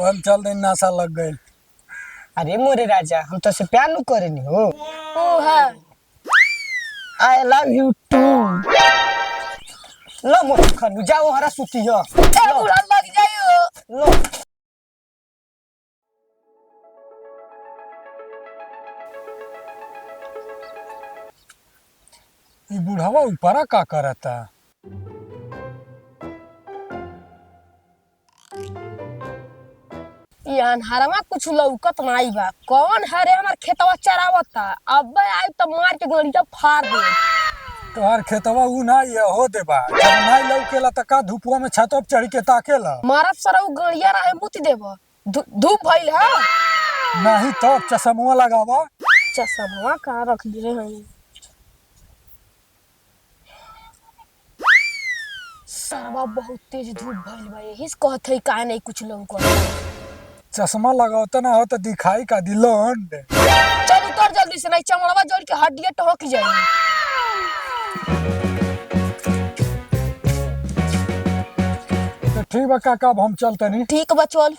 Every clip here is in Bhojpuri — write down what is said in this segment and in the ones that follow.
हम चल दिन नशा लग गए। अरे मोरे राजा हम तो से प्यार नु करेनी हो। ओ है आई लव यू टू। लो मोर खनु जाओ हरा सुती हो। ए बुढ़ा लग जाइयो। लो ये बुढ़ावा ऊपरा का करता। ये अन्हारमा कुछ लौकत नहीं बा। कौन हरे हमार खेतवा चरावता। अब आई तो मार के गोड़िया फाड़ दे। तोहार खेतवा ऊ ना ये हो देबा जब नहीं लौकेला त का धूपवा में छत पर चढ़ के ताकेला। मारब सरा उ गड़िया रहे मुती देब। धूप भइल है। नहीं तो चश्मा लगावा। चश्मा कहाँ रख दिए हैं। सरवा बहुत तेज धूप भइल बा। यही से कहत है काहे नहीं कुछ लोग को। चश्मा लगावता ना हो तो दिखाई का दिलोंड। चल उतर जल्दी से नहीं चमड़वा जोड़ के हड्डियां टहक जाई। तो ठीक बा काका अब हम चलतनी। ठीक बा चल।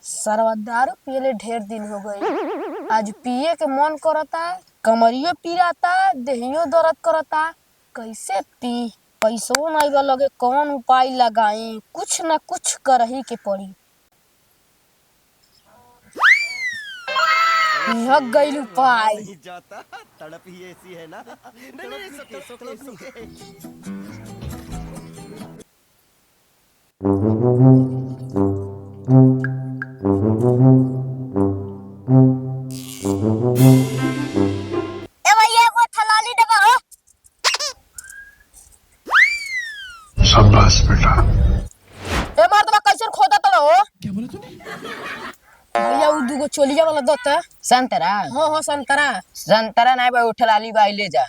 सरवा दारू पियले ढेर दिन हो गई। आज पिए के मन करता। कमरियो पीराता देहियो दर्द करता। कैसे पी पैसों नहीं बा लगे। कौन उपाय लगाई कुछ न कुछ करही के पड़ी। लग गई उपाय। नहीं जाता तड़प ही ऐसी है ना। नहीं ए भैया को थलाली देबा हो। शाबाश बेटा। ए मार दबा कैसे खोदा तलो हो। क्या बोला तूने। भैया उ दुगो चोलिया वाला दत। संतरा हां संतरा। संतरा नहीं बा उठलाली बाई ले जा।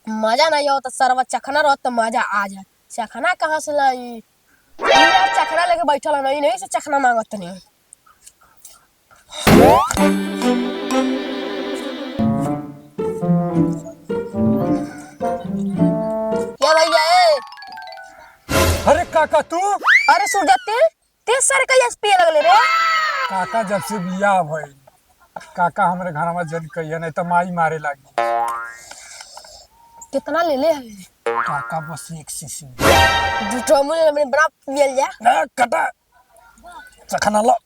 मजा नहीं हो तो सरवा चखना रहो तो मजा आ जाए। चखना कहाँ से लाई। यार चखना लेके बैठल नहीं नहीं से चखना मांगत नहीं। क्या भैया ए। अरे काका तू। अरे सूरजते ते सर का यस पिए लगले रे। काका जब से बियाह भइल काका हमरे घर में जन कहिया नहीं तो माई मारे लगी। कितना ले ले है। काका बस एक सीसी दूठो मुले मैंने बना पियल जा। ना कटा चखना लो।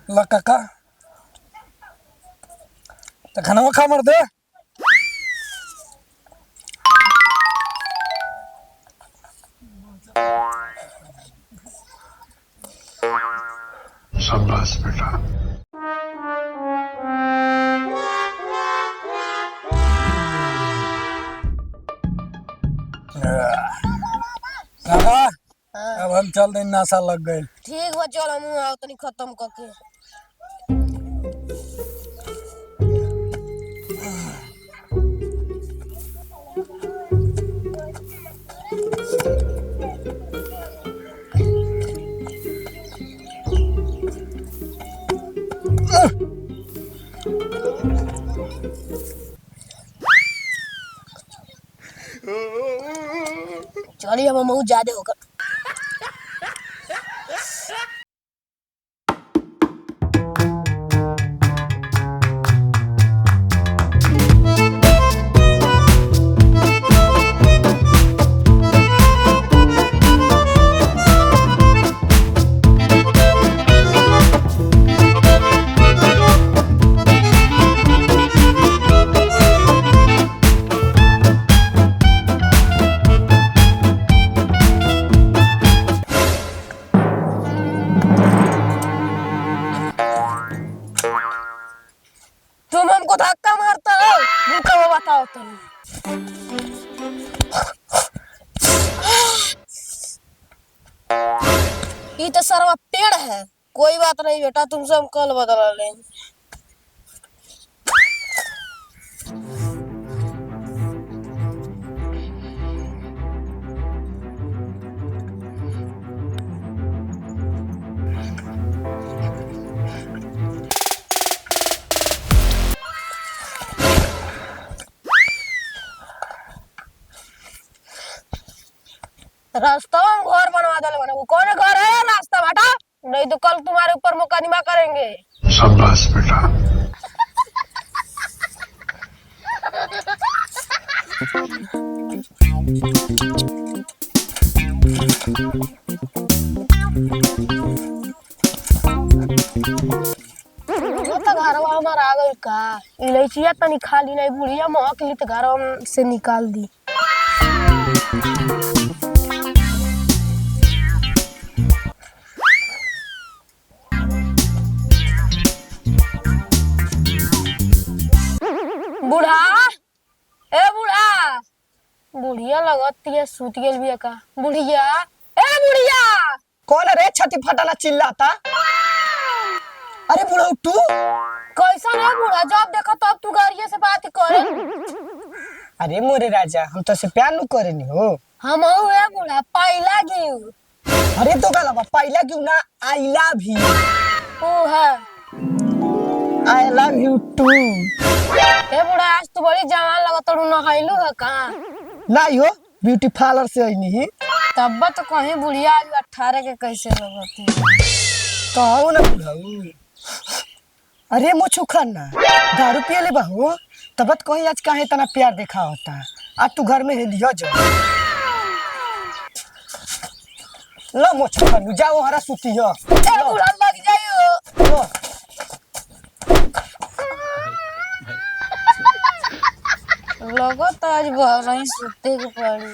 ला काका तो खाना खा मर दे। शाबाश बेटा। काका अब हम चल दिन नशा लग गए। ठीक बा चल हम आओ तनी खत्म करके। चलिए हम बहुत ज्यादा होकर। तुम हमको धक्का मारता हो, रुको वो बताओ तुम। ये तो सरवा पेड़ है। कोई बात नहीं बेटा, तुमसे हम कल बदला लेंगे। रास्ता में घर बनवा दे बना। वो कौन घर है रास्ता बेटा? नहीं तो कल तुम्हारे ऊपर मुकदमा करेंगे। शाबाश बेटा। तो घरवा हमारा आ गई का इलायचिया तनी खाली नहीं बुढ़िया महक ली तो घरवा से निकाल दी। बूढ़ा ए बूढ़ा, बुढ़िया लगती है सूत गेल बिया का। बुढ़िया ए बुढ़िया। कौन रे छाती फटाना चिल्लाता? अरे बुढ़ा तू कैसा है बूढ़ा? जब देखो तब तू गाड़िया से बात करे। अरे मोरे राजा हम तो से प्यार नु करेनी हो। हम है बूढ़ा पहला गिव। अरे तो गलबा पहला क्यों ना आई लव यू। ओ है आई लव यू टू। ए बूढ़ा, आज तू बड़ी जवान लगत तू नहाइलू है का? ना यो ब्यूटी पार्लर से आई नहीं। तब तो कहीं बुढ़िया आज 18 के कैसे लगती। कहो ना बुढ़ाऊ। अरे मुझू खाना दारू पिए ले बहू तबत कहीं आज काहे इतना प्यार देखा होता। आज तू घर में है लियो जो लो मुझू खानू जाओ हरा सुती हो। ए बूढ़ा लग जाइयो। लो लगत आज घर नहीं सुते के पड़ी।